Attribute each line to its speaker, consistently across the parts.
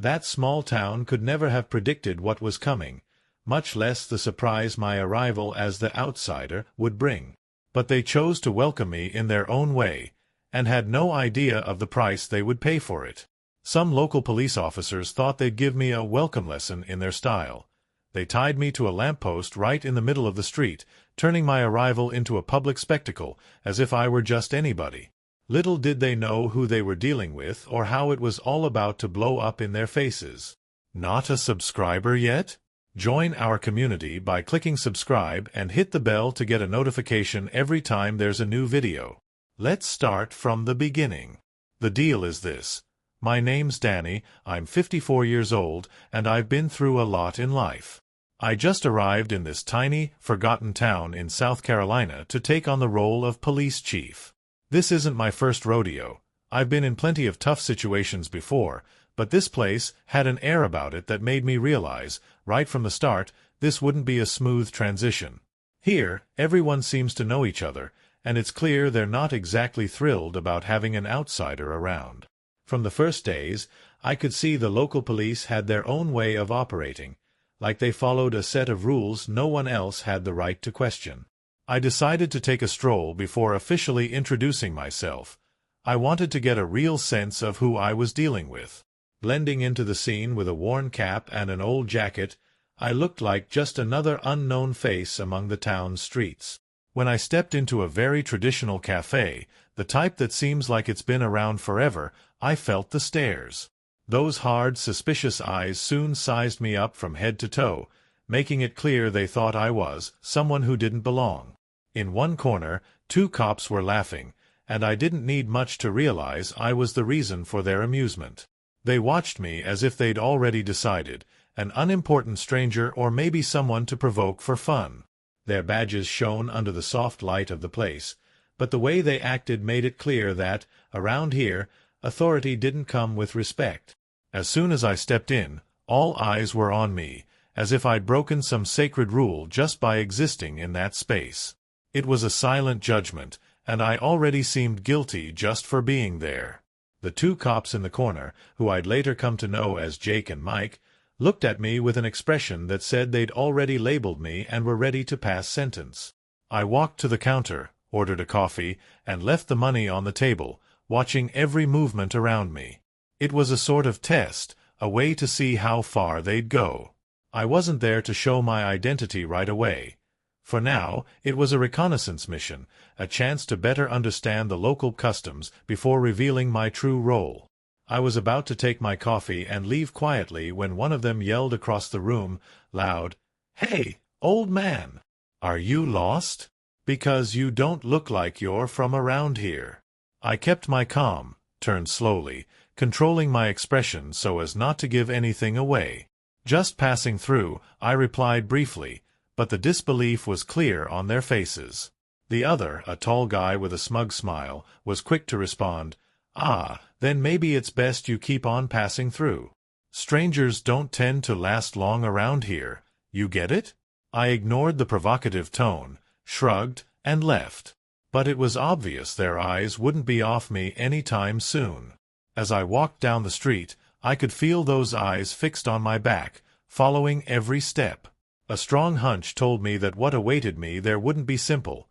Speaker 1: That small town could never have predicted what was coming, much less the surprise my arrival as the outsider would bring. But they chose to welcome me in their own way, and had no idea of the price they would pay for it. Some local police officers thought they'd give me a welcome lesson in their style. They tied me to a lamppost right in the middle of the street, turning my arrival into a public spectacle, as if I were just anybody. Little did they know who they were dealing with or how it was all about to blow up in their faces. Not a subscriber yet? Join our community by clicking subscribe and hit the bell to get a notification every time there's a new video. Let's start from the beginning. The deal is this. My name's Danny, I'm 54 years old, and I've been through a lot in life. I just arrived in this tiny, forgotten town in South Carolina to take on the role of police chief. This isn't my first rodeo. I've been in plenty of tough situations before, but this place had an air about it that made me realize, right from the start, this wouldn't be a smooth transition. Here, everyone seems to know each other, and it's clear they're not exactly thrilled about having an outsider around. From the first days, I could see the local police had their own way of operating, like they followed a set of rules no one else had the right to question. I decided to take a stroll before officially introducing myself. I wanted to get a real sense of who I was dealing with. Blending into the scene with a worn cap and an old jacket, I looked like just another unknown face among the town's streets. When I stepped into a very traditional cafe, the type that seems like it's been around forever, I felt the stares. Those hard, suspicious eyes soon sized me up from head to toe, making it clear they thought I was someone who didn't belong. In one corner, 2 cops were laughing, and I didn't need much to realize I was the reason for their amusement. They watched me as if they'd already decided, an unimportant stranger or maybe someone to provoke for fun. Their badges shone under the soft light of the place, but the way they acted made it clear that, around here, authority didn't come with respect. As soon as I stepped in, all eyes were on me, as if I'd broken some sacred rule just by existing in that space. It was a silent judgment, and I already seemed guilty just for being there. The 2 cops in the corner, who I'd later come to know as Jake and Mike, looked at me with an expression that said they'd already labeled me and were ready to pass sentence. I walked to the counter, ordered a coffee, and left the money on the table, watching every movement around me. It was a sort of test, a way to see how far they'd go. I wasn't there to show my identity right away. For now, it was a reconnaissance mission, a chance to better understand the local customs before revealing my true role. I was about to take my coffee and leave quietly when one of them yelled across the room, loud, "Hey, old man! Are you lost? Because you don't look like you're from around here." I kept my calm, turned slowly, controlling my expression so as not to give anything away. "Just passing through," I replied briefly, but the disbelief was clear on their faces. The other, a tall guy with a smug smile, was quick to respond, "Ah, then maybe it's best you keep on passing through. Strangers don't tend to last long around here, you get it?" I ignored the provocative tone, shrugged, and left. But it was obvious their eyes wouldn't be off me any time soon. As I walked down the street, I could feel those eyes fixed on my back, following every step. A strong hunch told me that what awaited me there wouldn't be simple.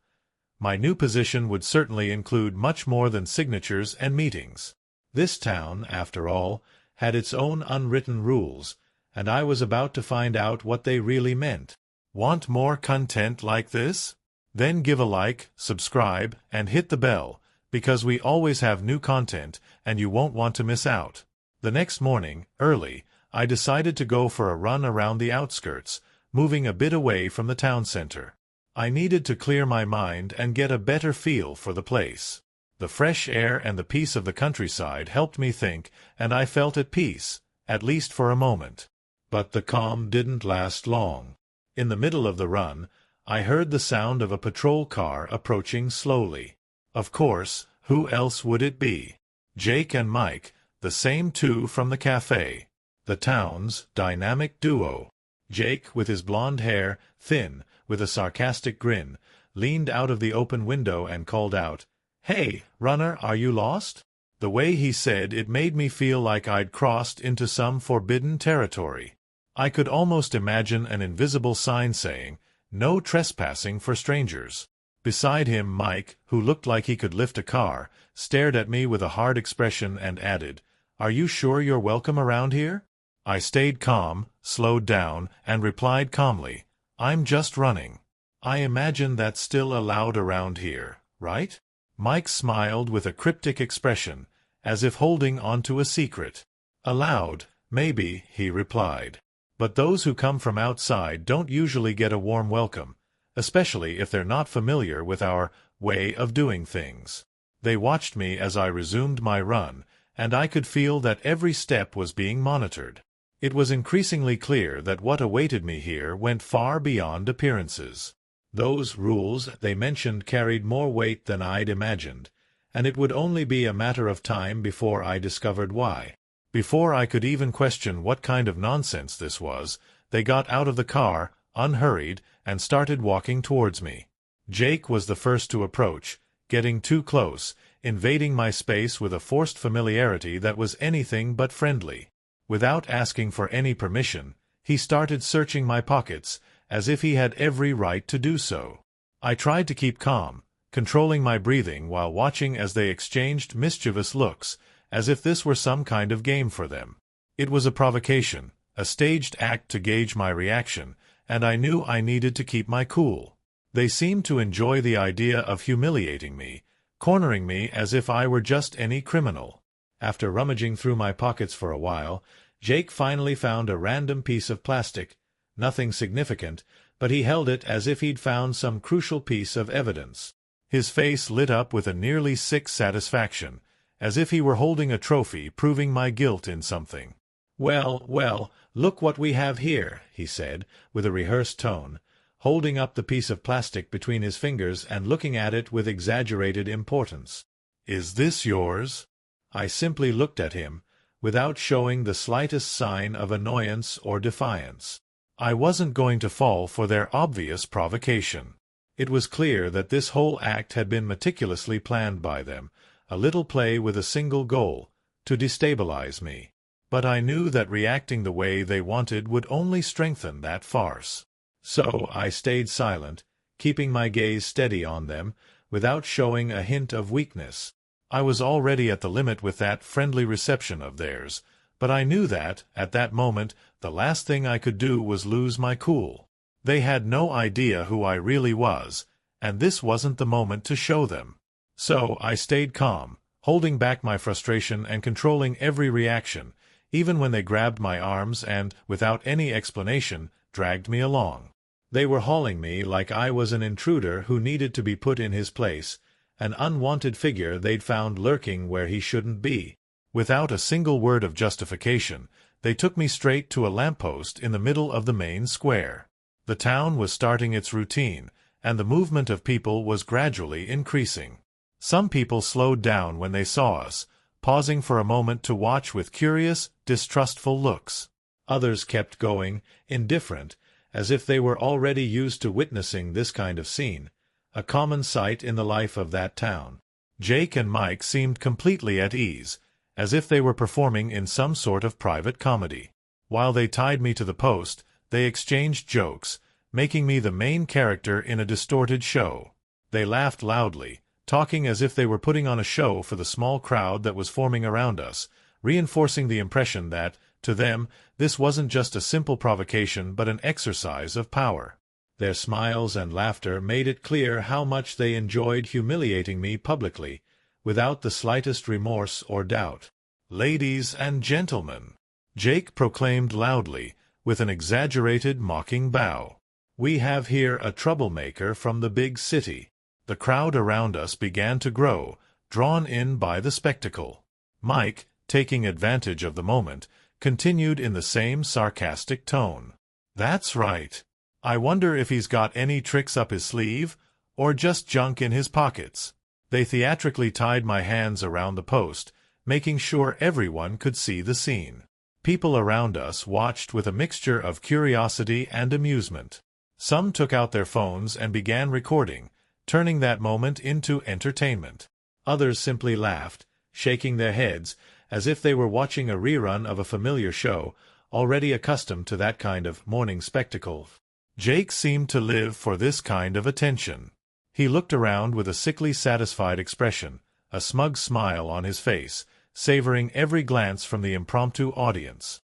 Speaker 1: My new position would certainly include much more than signatures and meetings. This town, after all, had its own unwritten rules, and I was about to find out what they really meant. Want more content like this? Then give a like, subscribe, and hit the bell, because we always have new content and you won't want to miss out. The next morning, early, I decided to go for a run around the outskirts, moving a bit away from the town center. I needed to clear my mind and get a better feel for the place. The fresh air and the peace of the countryside helped me think, and I felt at peace, at least for a moment. But the calm didn't last long. In the middle of the run, I heard the sound of a patrol car approaching slowly. Of course, who else would it be? Jake and Mike, the same 2 from the cafe. The town's dynamic duo. Jake, with his blonde hair, thin, with a sarcastic grin, leaned out of the open window and called out, "Hey, runner, are you lost?" The way he said it made me feel like I'd crossed into some forbidden territory. I could almost imagine an invisible sign saying, "No trespassing for strangers." Beside him, Mike, who looked like he could lift a car, stared at me with a hard expression and added, "Are you sure you're welcome around here?" I stayed calm, slowed down, and replied calmly, "I'm just running." "I imagine that's still allowed around here, right?" Mike smiled with a cryptic expression, as if holding onto a secret. "Allowed, maybe," he replied. "But those who come from outside don't usually get a warm welcome, especially if they're not familiar with our way of doing things." They watched me as I resumed my run, and I could feel that every step was being monitored. It was increasingly clear that what awaited me here went far beyond appearances. Those rules they mentioned carried more weight than I'd imagined, and it would only be a matter of time before I discovered why. Before I could even question what kind of nonsense this was, they got out of the car, unhurried, and started walking towards me. Jake was the first to approach, getting too close, invading my space with a forced familiarity that was anything but friendly. Without asking for any permission, he started searching my pockets, as if he had every right to do so. I tried to keep calm, controlling my breathing while watching as they exchanged mischievous looks, as if this were some kind of game for them. It was a provocation, a staged act to gauge my reaction, and I knew I needed to keep my cool. They seemed to enjoy the idea of humiliating me, cornering me as if I were just any criminal. After rummaging through my pockets for a while, Jake finally found a random piece of plastic, nothing significant, but he held it as if he'd found some crucial piece of evidence. His face lit up with a nearly sick satisfaction, as if he were holding a trophy proving my guilt in something. "Well, well, look what we have here," he said, with a rehearsed tone, holding up the piece of plastic between his fingers and looking at it with exaggerated importance. "Is this yours?" I simply looked at him, without showing the slightest sign of annoyance or defiance. I wasn't going to fall for their obvious provocation. It was clear that this whole act had been meticulously planned by them, a little play with a single goal, to destabilize me. But I knew that reacting the way they wanted would only strengthen that farce. So I stayed silent, keeping my gaze steady on them, without showing a hint of weakness. I was already at the limit with that friendly reception of theirs, but I knew that, at that moment, the last thing I could do was lose my cool. They had no idea who I really was, and this wasn't the moment to show them. So I stayed calm, holding back my frustration and controlling every reaction, even when they grabbed my arms and, without any explanation, dragged me along. They were hauling me like I was an intruder who needed to be put in his place, an unwanted figure they'd found lurking where he shouldn't be. Without a single word of justification, they took me straight to a lamppost in the middle of the main square. The town was starting its routine, and the movement of people was gradually increasing. Some people slowed down when they saw us, pausing for a moment to watch with curious, distrustful looks. Others kept going, indifferent, as if they were already used to witnessing this kind of scene, a common sight in the life of that town. Jake and Mike seemed completely at ease, as if they were performing in some sort of private comedy. While they tied me to the post, they exchanged jokes, making me the main character in a distorted show. They laughed loudly, talking as if they were putting on a show for the small crowd that was forming around us, reinforcing the impression that, to them, this wasn't just a simple provocation but an exercise of power. Their smiles and laughter made it clear how much they enjoyed humiliating me publicly, without the slightest remorse or doubt. "Ladies and gentlemen," Jake proclaimed loudly, with an exaggerated mocking bow, "we have here a troublemaker from the big city." The crowd around us began to grow, drawn in by the spectacle. Mike, taking advantage of the moment, continued in the same sarcastic tone. "That's right. I wonder if he's got any tricks up his sleeve, or just junk in his pockets." They theatrically tied my hands around the post, making sure everyone could see the scene. People around us watched with a mixture of curiosity and amusement. Some took out their phones and began recording, turning that moment into entertainment. Others simply laughed, shaking their heads, as if they were watching a rerun of a familiar show, already accustomed to that kind of morning spectacle. Jake seemed to live for this kind of attention. He looked around with a sickly satisfied expression, a smug smile on his face, savoring every glance from the impromptu audience.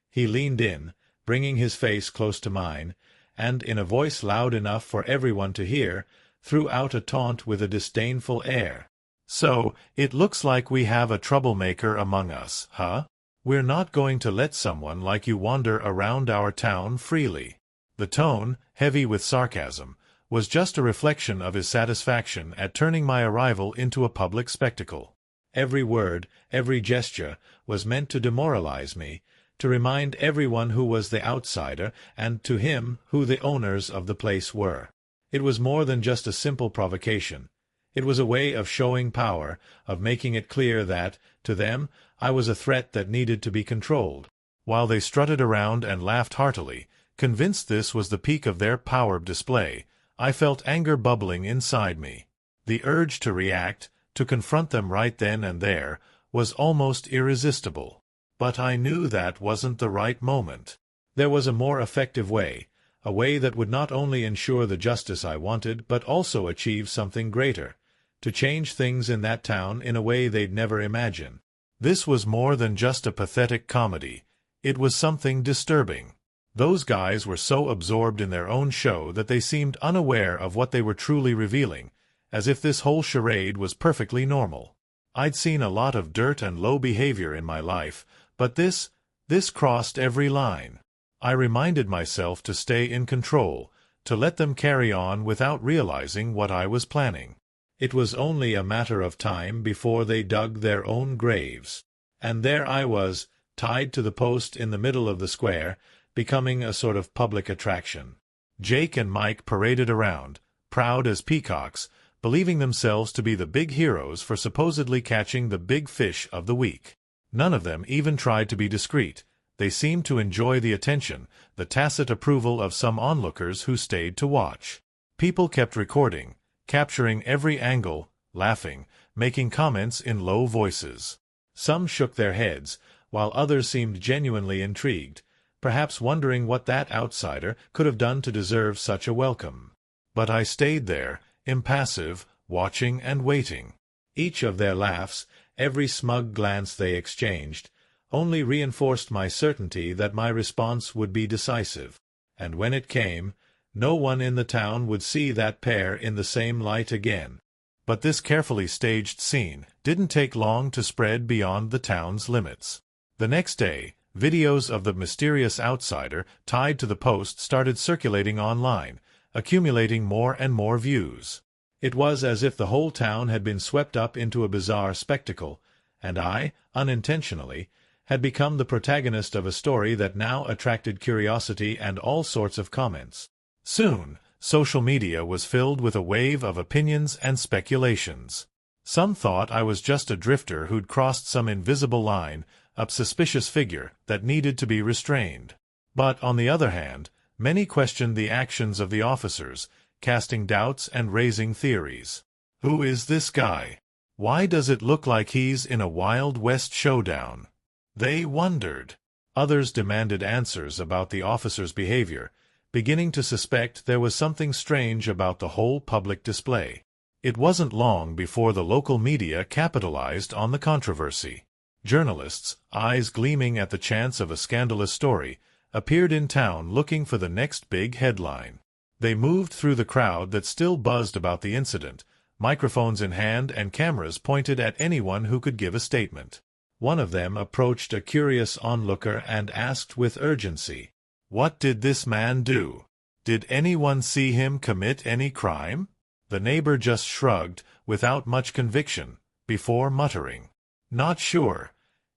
Speaker 1: He leaned in, bringing his face close to mine, and, in a voice loud enough for everyone to hear, threw out a taunt with a disdainful air. "So, it looks like we have a troublemaker among us, huh? We're not going to let someone like you wander around our town freely." The tone, heavy with sarcasm, was just a reflection of his satisfaction at turning my arrival into a public spectacle. Every word, every gesture, was meant to demoralize me, to remind everyone who was the outsider, and to him who the owners of the place were. It was more than just a simple provocation. It was a way of showing power, of making it clear that, to them, I was a threat that needed to be controlled. While they strutted around and laughed heartily, convinced this was the peak of their power display, I felt anger bubbling inside me. The urge to react, to confront them right then and there, was almost irresistible. But I knew that wasn't the right moment. There was a more effective way, a way that would not only ensure the justice I wanted, but also achieve something greater, to change things in that town in a way they'd never imagine. This was more than just a pathetic comedy. It was something disturbing. Those guys were so absorbed in their own show that they seemed unaware of what they were truly revealing, as if this whole charade was perfectly normal. I'd seen a lot of dirt and low behavior in my life, but this crossed every line. I reminded myself to stay in control, to let them carry on without realizing what I was planning. It was only a matter of time before they dug their own graves. And there I was, tied to the post in the middle of the square, becoming a sort of public attraction. Jake and Mike paraded around, proud as peacocks, believing themselves to be the big heroes for supposedly catching the big fish of the week. None of them even tried to be discreet. They seemed to enjoy the attention, the tacit approval of some onlookers who stayed to watch. People kept recording, capturing every angle, laughing, making comments in low voices. Some shook their heads, while others seemed genuinely intrigued, perhaps wondering what that outsider could have done to deserve such a welcome. But I stayed there, impassive, watching and waiting. Each of their laughs, every smug glance they exchanged, only reinforced my certainty that my response would be decisive. And when it came, no one in the town would see that pair in the same light again. But this carefully staged scene didn't take long to spread beyond the town's limits. The next day, videos of the mysterious outsider tied to the post started circulating online, accumulating more and more views. It was as if the whole town had been swept up into a bizarre spectacle, and I, unintentionally, had become the protagonist of a story that now attracted curiosity and all sorts of comments. Soon, social media was filled with a wave of opinions and speculations. Some thought I was just a drifter who'd crossed some invisible line, a suspicious figure that needed to be restrained. But, on the other hand, many questioned the actions of the officers, casting doubts and raising theories. Who is this guy? Why does it look like he's in a Wild West showdown? They wondered. Others demanded answers about the officers' behavior, beginning to suspect there was something strange about the whole public display. It wasn't long before the local media capitalized on the controversy. Journalists, eyes gleaming at the chance of a scandalous story, appeared in town looking for the next big headline. They moved through the crowd that still buzzed about the incident, microphones in hand and cameras pointed at anyone who could give a statement. One of them approached a curious onlooker and asked with urgency, "What did this man do? Did anyone see him commit any crime?" The neighbor just shrugged, without much conviction, before muttering, "Not sure.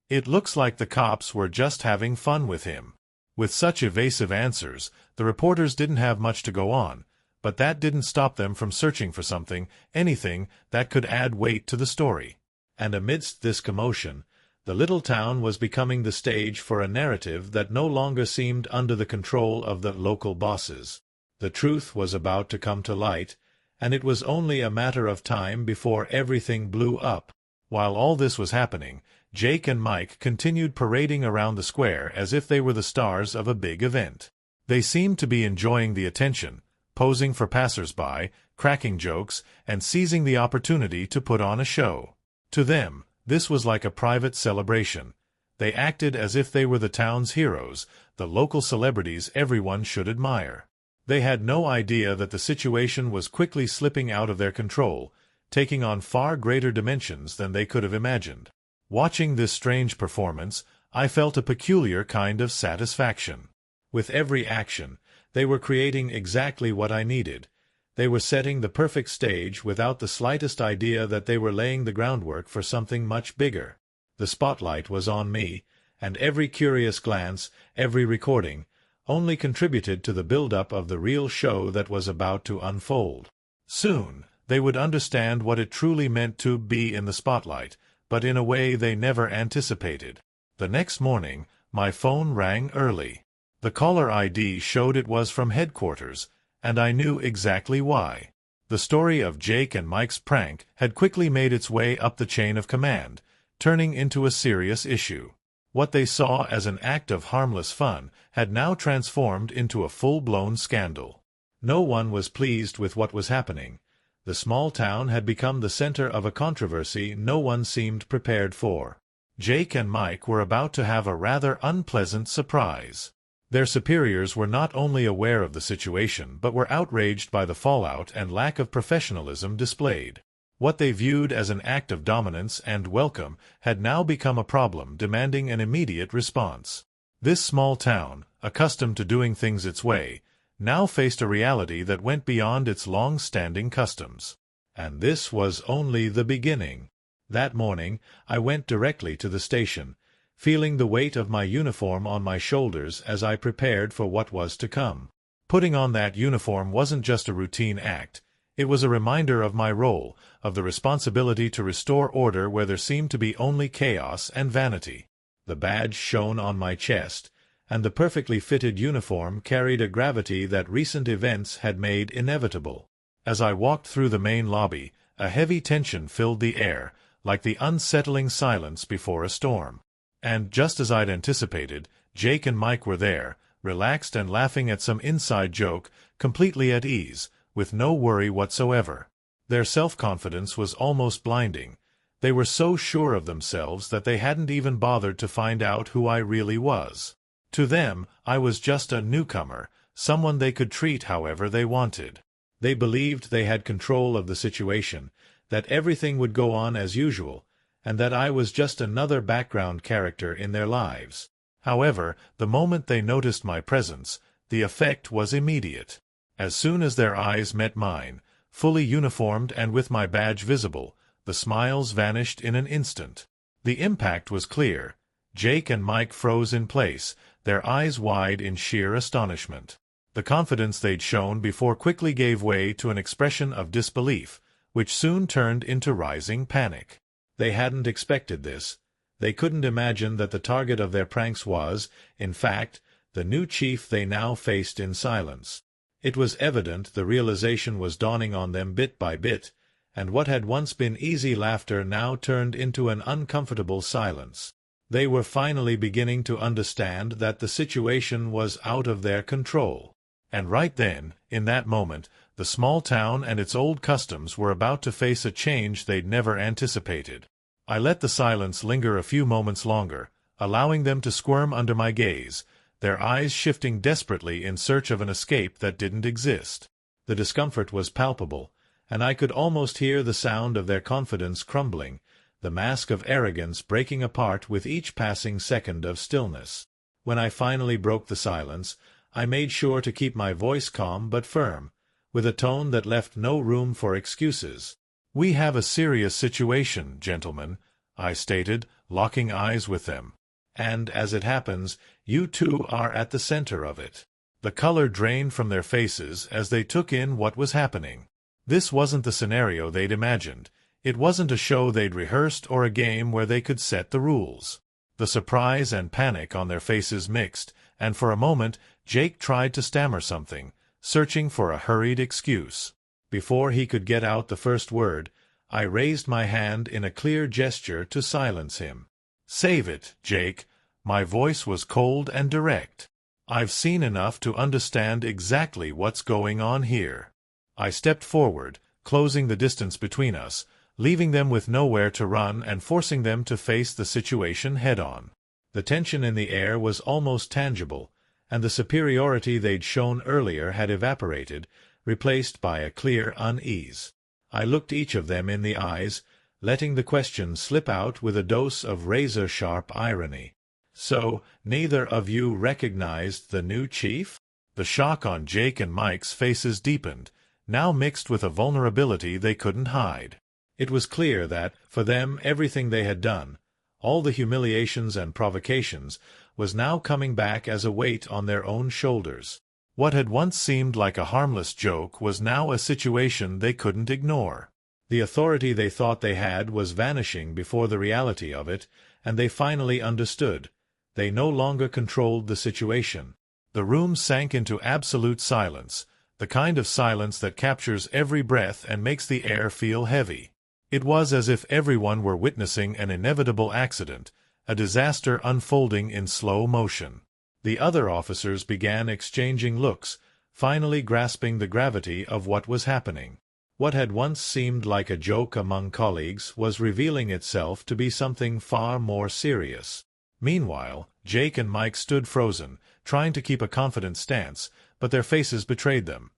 Speaker 1: It looks like the cops were just having fun with him." With such evasive answers, the reporters didn't have much to go on, but that didn't stop them from searching for something, anything, that could add weight to the story. And amidst this commotion, the little town was becoming the stage for a narrative that no longer seemed under the control of the local bosses. The truth was about to come to light, and it was only a matter of time before everything blew up. While all this was happening, Jake and Mike continued parading around the square as if they were the stars of a big event. They seemed to be enjoying the attention, posing for passers-by, cracking jokes, and seizing the opportunity to put on a show. To them, this was like a private celebration. They acted as if they were the town's heroes, the local celebrities everyone should admire. They had no idea that the situation was quickly slipping out of their control, taking on far greater dimensions than they could have imagined. Watching this strange performance, I felt a peculiar kind of satisfaction. With every action, they were creating exactly what I needed. They were setting the perfect stage without the slightest idea that they were laying the groundwork for something much bigger. The spotlight was on me, and every curious glance, every recording, only contributed to the build-up of the real show that was about to unfold. Soon, they would understand what it truly meant to be in the spotlight, but in a way they never anticipated. The next morning, my phone rang early. The caller ID showed it was from headquarters, and I knew exactly why. The story of Jake and Mike's prank had quickly made its way up the chain of command, turning into a serious issue. What they saw as an act of harmless fun had now transformed into a full-blown scandal. No one was pleased with what was happening. The small town had become the center of a controversy no one seemed prepared for. Jake and Mike were about to have a rather unpleasant surprise. Their superiors were not only aware of the situation but were outraged by the fallout and lack of professionalism displayed. What they viewed as an act of dominance and welcome had now become a problem demanding an immediate response. This small town, accustomed to doing things its way, now faced a reality that went beyond its long-standing customs. And this was only the beginning. That morning, I went directly to the station, feeling the weight of my uniform on my shoulders as I prepared for what was to come. Putting on that uniform wasn't just a routine act. It was a reminder of my role, of the responsibility to restore order where there seemed to be only chaos and vanity. The badge shone on my chest, and the perfectly fitted uniform carried a gravity that recent events had made inevitable. As I walked through the main lobby, a heavy tension filled the air, like the unsettling silence before a storm. And just as I'd anticipated, Jake and Mike were there, relaxed and laughing at some inside joke, completely at ease, with no worry whatsoever. Their self-confidence was almost blinding. They were so sure of themselves that they hadn't even bothered to find out who I really was. To them, I was just a newcomer, someone they could treat however they wanted. They believed they had control of the situation, that everything would go on as usual, and that I was just another background character in their lives. However, the moment they noticed my presence, the effect was immediate. As soon as their eyes met mine, fully uniformed and with my badge visible, the smiles vanished in an instant. The impact was clear. Jake and Mike froze in place, their eyes wide in sheer astonishment. The confidence they'd shown before quickly gave way to an expression of disbelief, which soon turned into rising panic. They hadn't expected this. They couldn't imagine that the target of their pranks was, in fact, the new chief they now faced in silence. It was evident the realization was dawning on them bit by bit, and what had once been easy laughter now turned into an uncomfortable silence. They were finally beginning to understand that the situation was out of their control. And right then, in that moment, the small town and its old customs were about to face a change they'd never anticipated. I let the silence linger a few moments longer, allowing them to squirm under my gaze, their eyes shifting desperately in search of an escape that didn't exist. The discomfort was palpable, and I could almost hear the sound of their confidence crumbling, the mask of arrogance breaking apart with each passing second of stillness. When I finally broke the silence, I made sure to keep my voice calm but firm, with a tone that left no room for excuses. "We have a serious situation, gentlemen," I stated, locking eyes with them. "And, as it happens, you two are at the center of it." The color drained from their faces as they took in what was happening. This wasn't the scenario they'd imagined. It wasn't a show they'd rehearsed or a game where they could set the rules. The surprise and panic on their faces mixed, and for a moment Jake tried to stammer something, searching for a hurried excuse. Before he could get out the first word, I raised my hand in a clear gesture to silence him. "Save it, Jake." My voice was cold and direct. "I've seen enough to understand exactly what's going on here." I stepped forward, closing the distance between us, leaving them with nowhere to run and forcing them to face the situation head-on. The tension in the air was almost tangible, and the superiority they'd shown earlier had evaporated, replaced by a clear unease. I looked each of them in the eyes, letting the question slip out with a dose of razor-sharp irony. "So, neither of you recognized the new chief?" The shock on Jake and Mike's faces deepened, now mixed with a vulnerability they couldn't hide. It was clear that, for them, everything they had done, all the humiliations and provocations, was now coming back as a weight on their own shoulders. What had once seemed like a harmless joke was now a situation they couldn't ignore. The authority they thought they had was vanishing before the reality of it, and they finally understood. They no longer controlled the situation. The room sank into absolute silence, the kind of silence that captures every breath and makes the air feel heavy. It was as if everyone were witnessing an inevitable accident, a disaster unfolding in slow motion. The other officers began exchanging looks, finally grasping the gravity of what was happening. What had once seemed like a joke among colleagues was revealing itself to be something far more serious. Meanwhile, Jake and Mike stood frozen, trying to keep a confident stance, but their faces betrayed them.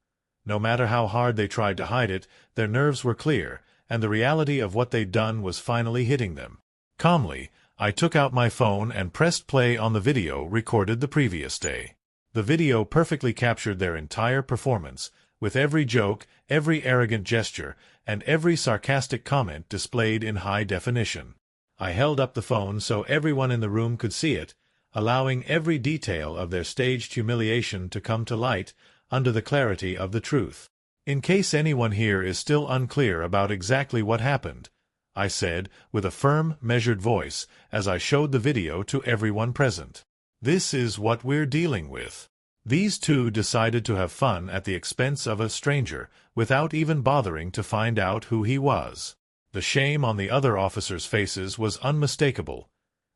Speaker 1: No matter how hard they tried to hide it, their nerves were clear, and the reality of what they'd done was finally hitting them. Calmly, I took out my phone and pressed play on the video recorded the previous day. The video perfectly captured their entire performance, with every joke, every arrogant gesture, and every sarcastic comment displayed in high definition. I held up the phone so everyone in the room could see it, allowing every detail of their staged humiliation to come to light under the clarity of the truth. "In case anyone here is still unclear about exactly what happened," I said, with a firm, measured voice, as I showed the video to everyone present. "This is what we're dealing with. These two decided to have fun at the expense of a stranger, without even bothering to find out who he was." The shame on the other officers' faces was unmistakable.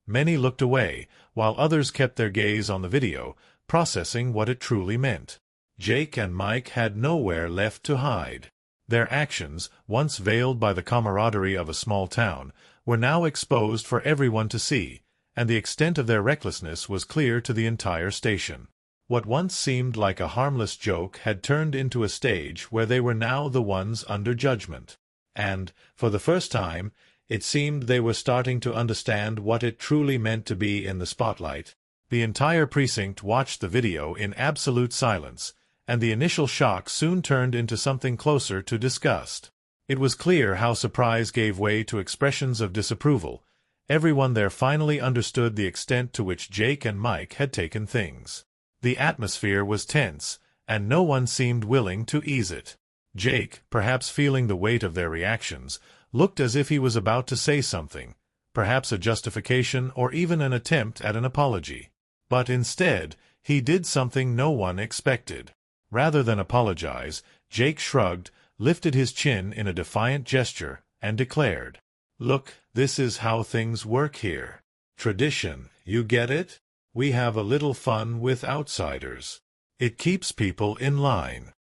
Speaker 1: Many looked away, while others kept their gaze on the video, processing what it truly meant. Jake and Mike had nowhere left to hide. Their actions, once veiled by the camaraderie of a small town, were now exposed for everyone to see, and the extent of their recklessness was clear to the entire station. What once seemed like a harmless joke had turned into a stage where they were now the ones under judgment. And, for the first time, it seemed they were starting to understand what it truly meant to be in the spotlight. The entire precinct watched the video in absolute silence, and the initial shock soon turned into something closer to disgust. It was clear how surprise gave way to expressions of disapproval. Everyone there finally understood the extent to which Jake and Mike had taken things. The atmosphere was tense, and no one seemed willing to ease it. Jake, perhaps feeling the weight of their reactions, looked as if he was about to say something, perhaps a justification or even an attempt at an apology. But instead, he did something no one expected. Rather than apologize, Jake shrugged, lifted his chin in a defiant gesture, and declared, "Look, this is how things work here. Tradition, you get it? We have a little fun with outsiders. It keeps people in line."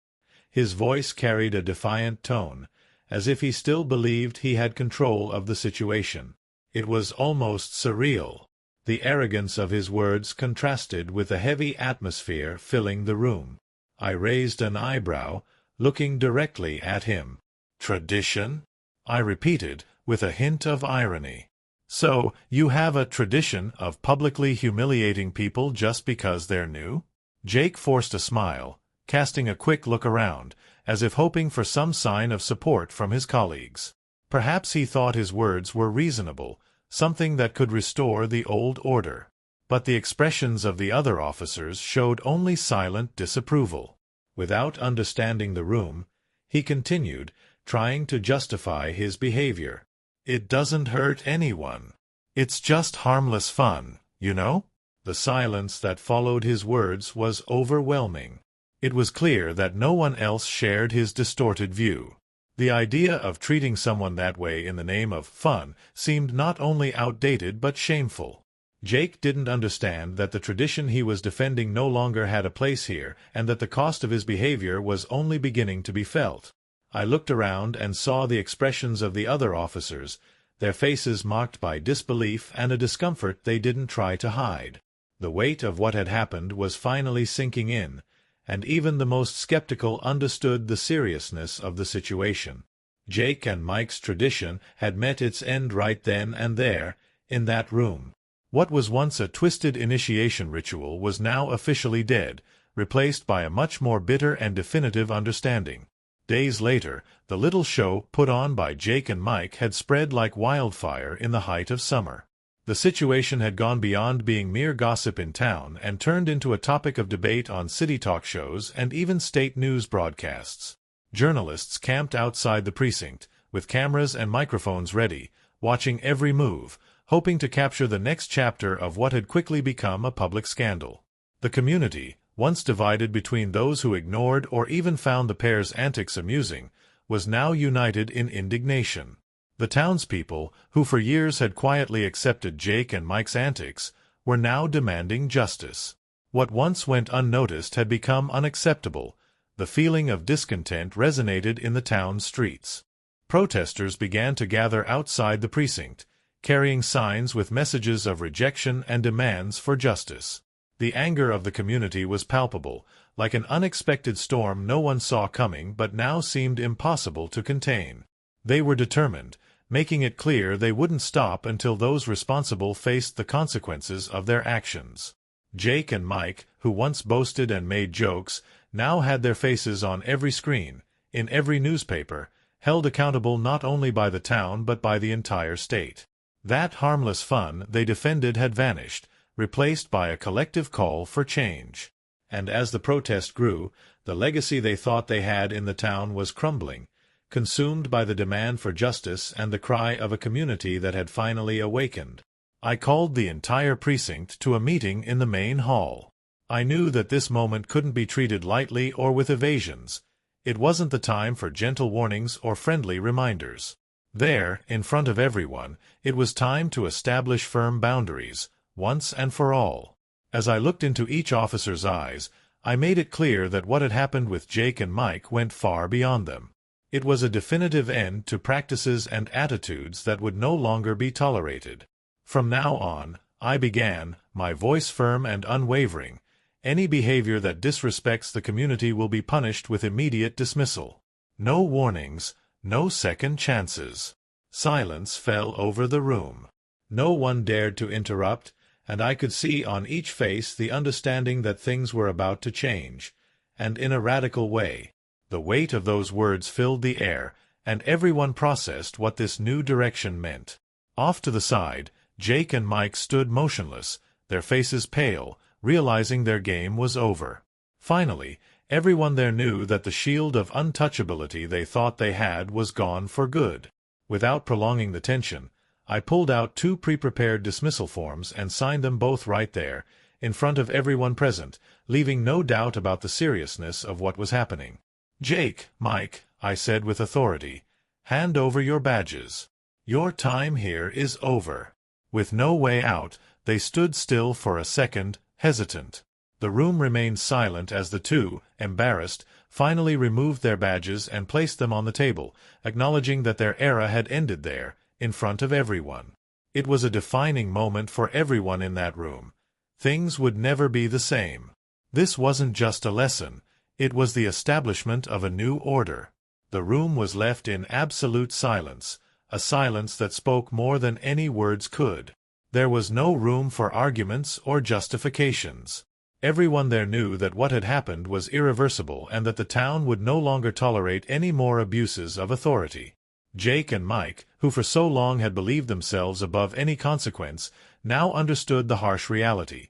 Speaker 1: His voice carried a defiant tone, as if he still believed he had control of the situation. It was almost surreal. The arrogance of his words contrasted with the heavy atmosphere filling the room. I raised an eyebrow, looking directly at him. "Tradition?" I repeated, with a hint of irony. "So, you have a tradition of publicly humiliating people just because they're new?" Jake forced a smile, casting a quick look around, as if hoping for some sign of support from his colleagues. Perhaps he thought his words were reasonable, something that could restore the old order. But the expressions of the other officers showed only silent disapproval. Without understanding the room, he continued, trying to justify his behavior. "It doesn't hurt anyone. It's just harmless fun, you know?" The silence that followed his words was overwhelming. It was clear that no one else shared his distorted view. The idea of treating someone that way in the name of fun seemed not only outdated but shameful. Jake didn't understand that the tradition he was defending no longer had a place here, and that the cost of his behavior was only beginning to be felt. I looked around and saw the expressions of the other officers, their faces marked by disbelief and a discomfort they didn't try to hide. The weight of what had happened was finally sinking in, and even the most skeptical understood the seriousness of the situation. Jake and Mike's tradition had met its end right then and there, in that room. What was once a twisted initiation ritual was now officially dead, replaced by a much more bitter and definitive understanding. Days later, the little show put on by Jake and Mike had spread like wildfire in the height of summer. The situation had gone beyond being mere gossip in town and turned into a topic of debate on city talk shows and even state news broadcasts. Journalists camped outside the precinct, with cameras and microphones ready, watching every move, hoping to capture the next chapter of what had quickly become a public scandal. The community, once divided between those who ignored or even found the pair's antics amusing, was now united in indignation. The townspeople, who for years had quietly accepted Jake and Mike's antics, were now demanding justice. What once went unnoticed had become unacceptable. The feeling of discontent resonated in the town streets. Protesters began to gather outside the precinct, carrying signs with messages of rejection and demands for justice. The anger of the community was palpable, like an unexpected storm no one saw coming but now seemed impossible to contain. They were determined, making it clear they wouldn't stop until those responsible faced the consequences of their actions. Jake and Mike, who once boasted and made jokes, now had their faces on every screen, in every newspaper, held accountable not only by the town but by the entire state. That harmless fun they defended had vanished, replaced by a collective call for change. And as the protest grew, the legacy they thought they had in the town was crumbling, consumed by the demand for justice and the cry of a community that had finally awakened. I called the entire precinct to a meeting in the main hall. I knew that this moment couldn't be treated lightly or with evasions. It wasn't the time for gentle warnings or friendly reminders. There, in front of everyone, it was time to establish firm boundaries, once and for all. As I looked into each officer's eyes, I made it clear that what had happened with Jake and Mike went far beyond them. It was a definitive end to practices and attitudes that would no longer be tolerated. From now on, I began, my voice firm and unwavering, any behavior that disrespects the community will be punished with immediate dismissal. No warnings, no second chances. Silence fell over the room. No one dared to interrupt, and I could see on each face the understanding that things were about to change, and in a radical way. The weight of those words filled the air, and everyone processed what this new direction meant. Off to the side, Jake and Mike stood motionless, their faces pale, realizing their game was over. Finally, everyone there knew that the shield of untouchability they thought they had was gone for good. Without prolonging the tension, I pulled out 2 pre-prepared dismissal forms and signed them both right there, in front of everyone present, leaving no doubt about the seriousness of what was happening. "Jake, Mike," I said with authority, "hand over your badges. Your time here is over." With no way out, they stood still for a second, hesitant. The room remained silent as the two, embarrassed, finally removed their badges and placed them on the table, acknowledging that their era had ended there, in front of everyone. It was a defining moment for everyone in that room. Things would never be the same. This wasn't just a lesson, it was the establishment of a new order. The room was left in absolute silence, a silence that spoke more than any words could. There was no room for arguments or justifications. Everyone there knew that what had happened was irreversible and that the town would no longer tolerate any more abuses of authority. Jake and Mike, who for so long had believed themselves above any consequence, now understood the harsh reality.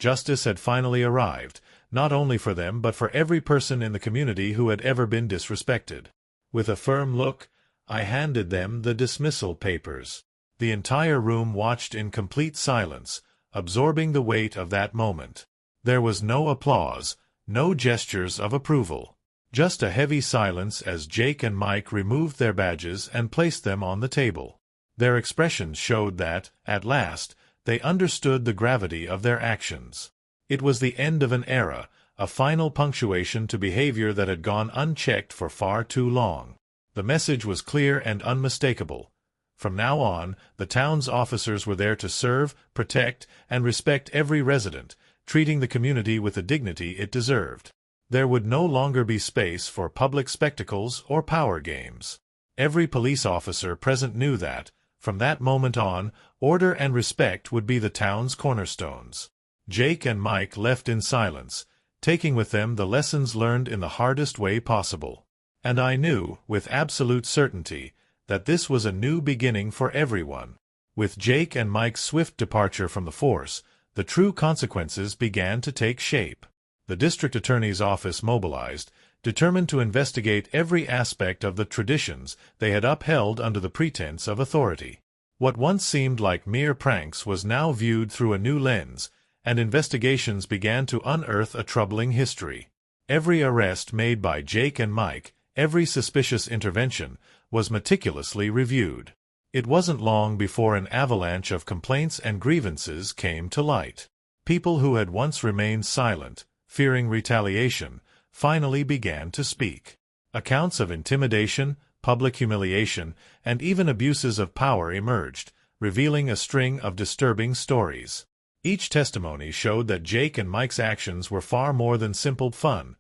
Speaker 1: Justice had finally arrived, not only for them but for every person in the community who had ever been disrespected. With a firm look, I handed them the dismissal papers. The entire room watched in complete silence, absorbing the weight of that moment. There was no applause, no gestures of approval. Just a heavy silence as Jake and Mike removed their badges and placed them on the table. Their expressions showed that, at last, they understood the gravity of their actions. It was the end of an era, a final punctuation to behavior that had gone unchecked for far too long. The message was clear and unmistakable. From now on, the town's officers were there to serve, protect, and respect every resident, treating the community with the dignity it deserved. There would no longer be space for public spectacles or power games. Every police officer present knew that, from that moment on, order and respect would be the town's cornerstones. Jake and Mike left in silence, taking with them the lessons learned in the hardest way possible. And I knew, with absolute certainty, that this was a new beginning for everyone. With Jake and Mike's swift departure from the force, the true consequences began to take shape. The district attorney's office mobilized, determined to investigate every aspect of the traditions they had upheld under the pretense of authority. What once seemed like mere pranks was now viewed through a new lens, and investigations began to unearth a troubling history. Every arrest made by Jake and Mike, every suspicious intervention, was meticulously reviewed. It wasn't long before an avalanche of complaints and grievances came to light. People who had once remained silent, fearing retaliation, finally began to speak. Accounts of intimidation, public humiliation, and even abuses of power emerged, revealing a string of disturbing stories. Each testimony showed that Jake and Mike's actions were far more than simple fun.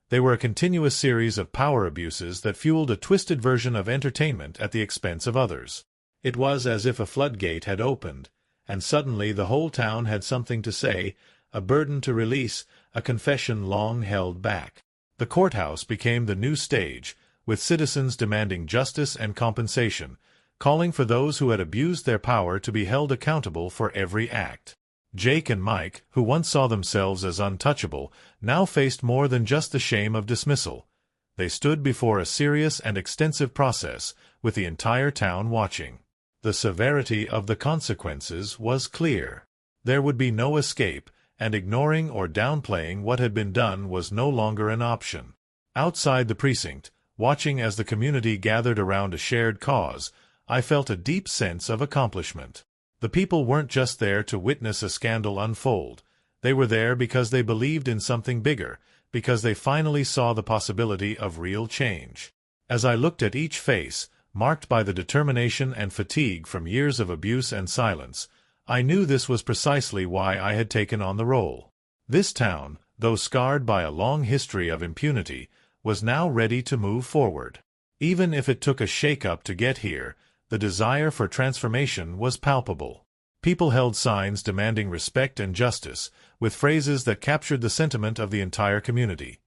Speaker 1: They were a continuous series of power abuses that fueled a twisted version of entertainment at the expense of others. It was as if a floodgate had opened, and suddenly the whole town had something to say, a burden to release, a confession long held back. The courthouse became the new stage, with citizens demanding justice and compensation, calling for those who had abused their power to be held accountable for every act. Jake and Mike, who once saw themselves as untouchable, now faced more than just the shame of dismissal. They stood before a serious and extensive process, with the entire town watching. The severity of the consequences was clear. There would be no escape, and ignoring or downplaying what had been done was no longer an option. Outside the precinct, watching as the community gathered around a shared cause, I felt a deep sense of accomplishment. The people weren't just there to witness a scandal unfold. They were there because they believed in something bigger, because they finally saw the possibility of real change. As I looked at each face, marked by the determination and fatigue from years of abuse and silence, I knew this was precisely why I had taken on the role. This town, though scarred by a long history of impunity, was now ready to move forward. Even if it took a shake-up to get here, the desire for transformation was palpable. People held signs demanding respect and justice, with phrases that captured the sentiment of the entire community.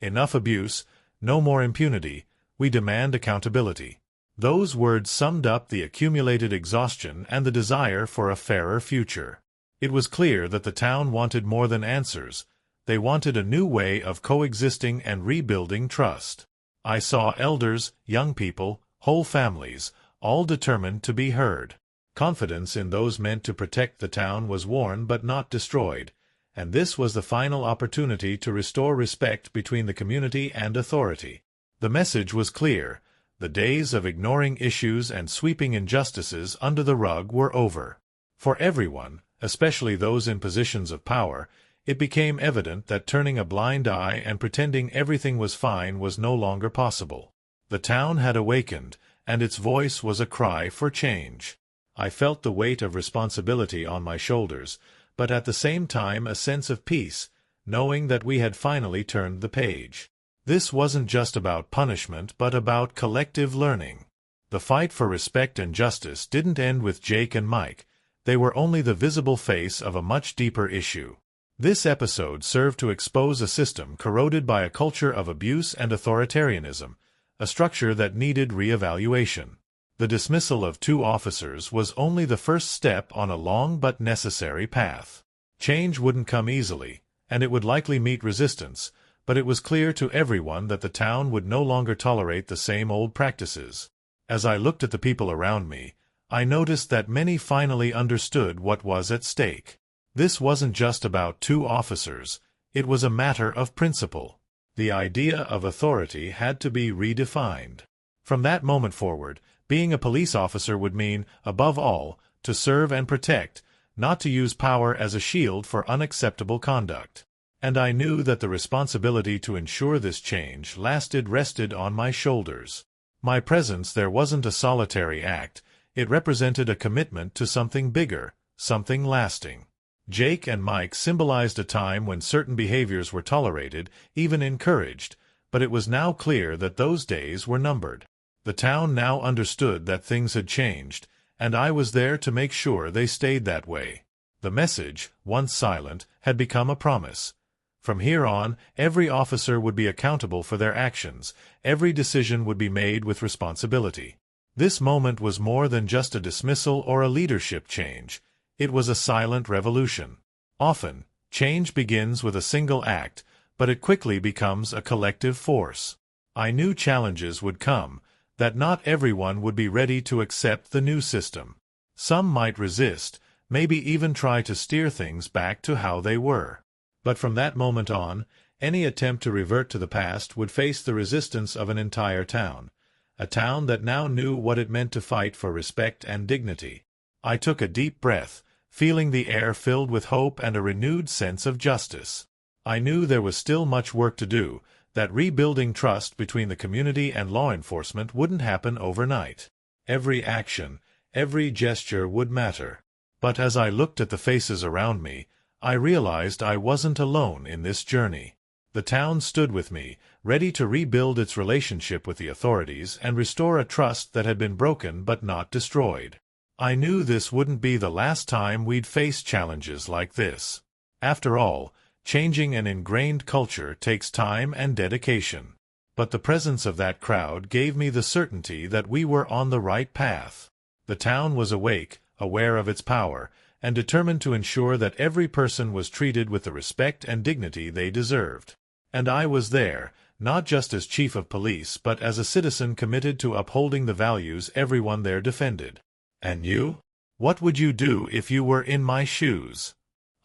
Speaker 1: Enough abuse, no more impunity, we demand accountability. Those words summed up the accumulated exhaustion and the desire for a fairer future. It was clear that the town wanted more than answers. They wanted a new way of coexisting and rebuilding trust. I saw elders, young people, whole families, all determined to be heard. Confidence in those meant to protect the town was worn but not destroyed, and this was the final opportunity to restore respect between the community and authority. The message was clear. The days of ignoring issues and sweeping injustices under the rug were over. For everyone, especially those in positions of power, it became evident that turning a blind eye and pretending everything was fine was no longer possible. The town had awakened, and its voice was a cry for change. I felt the weight of responsibility on my shoulders, but at the same time a sense of peace, knowing that we had finally turned the page. This wasn't just about punishment but about collective learning. The fight for respect and justice didn't end with Jake and Mike. They were only the visible face of a much deeper issue. This episode served to expose a system corroded by a culture of abuse and authoritarianism, a structure that needed re-evaluation. The dismissal of 2 officers was only the first step on a long but necessary path. Change wouldn't come easily, and it would likely meet resistance, but it was clear to everyone that the town would no longer tolerate the same old practices. As I looked at the people around me, I noticed that many finally understood what was at stake. This wasn't just about 2 officers, it was a matter of principle. The idea of authority had to be redefined. From that moment forward, being a police officer would mean, above all, to serve and protect, not to use power as a shield for unacceptable conduct. And I knew that the responsibility to ensure this change rested on my shoulders. My presence there wasn't a solitary act, it represented a commitment to something bigger, something lasting. Jake and Mike symbolized a time when certain behaviors were tolerated, even encouraged, but it was now clear that those days were numbered. The town now understood that things had changed, and I was there to make sure they stayed that way. The message, once silent, had become a promise. From here on, every officer would be accountable for their actions, every decision would be made with responsibility. This moment was more than just a dismissal or a leadership change. It was a silent revolution. Often, change begins with a single act, but it quickly becomes a collective force. I knew challenges would come, that not everyone would be ready to accept the new system. Some might resist, maybe even try to steer things back to how they were. But from that moment on, any attempt to revert to the past would face the resistance of an entire town, a town that now knew what it meant to fight for respect and dignity. I took a deep breath, feeling the air filled with hope and a renewed sense of justice. I knew there was still much work to do, that rebuilding trust between the community and law enforcement wouldn't happen overnight. Every action, every gesture would matter. But as I looked at the faces around me, I realized I wasn't alone in this journey. The town stood with me, ready to rebuild its relationship with the authorities and restore a trust that had been broken but not destroyed. I knew this wouldn't be the last time we'd face challenges like this. After all, changing an ingrained culture takes time and dedication. But the presence of that crowd gave me the certainty that we were on the right path. The town was awake, aware of its power, and determined to ensure that every person was treated with the respect and dignity they deserved. And I was there, not just as chief of police but as a citizen committed to upholding the values everyone there defended. And you? What would you do if you were in my shoes?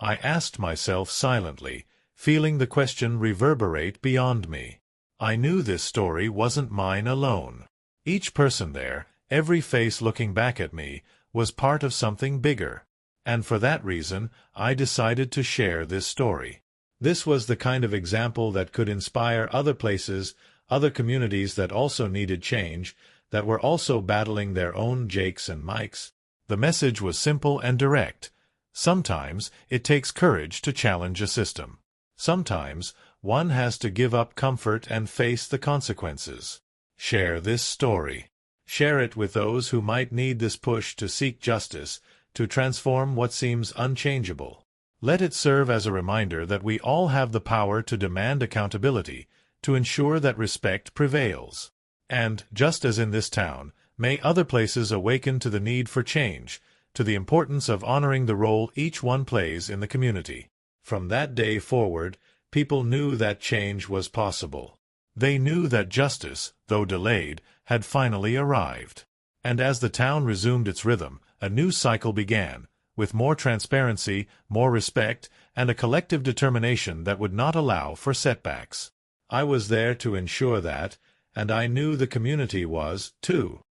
Speaker 1: I asked myself silently, feeling the question reverberate beyond me. I knew this story wasn't mine alone. Each person there, every face looking back at me, was part of something bigger. And for that reason, I decided to share this story. This was the kind of example that could inspire other places, other communities that also needed change, that were also battling their own Jakes and Mikes. The message was simple and direct. Sometimes it takes courage to challenge a system. Sometimes one has to give up comfort and face the consequences. Share this story. Share it with those who might need this push to seek justice, to transform what seems unchangeable. Let it serve as a reminder that we all have the power to demand accountability, to ensure that respect prevails. And, just as in this town, may other places awaken to the need for change, to the importance of honoring the role each one plays in the community. From that day forward, people knew that change was possible. They knew that justice, though delayed, had finally arrived. And as the town resumed its rhythm, a new cycle began, with more transparency, more respect, and a collective determination that would not allow for setbacks. I was there to ensure that, and I knew the community was, too.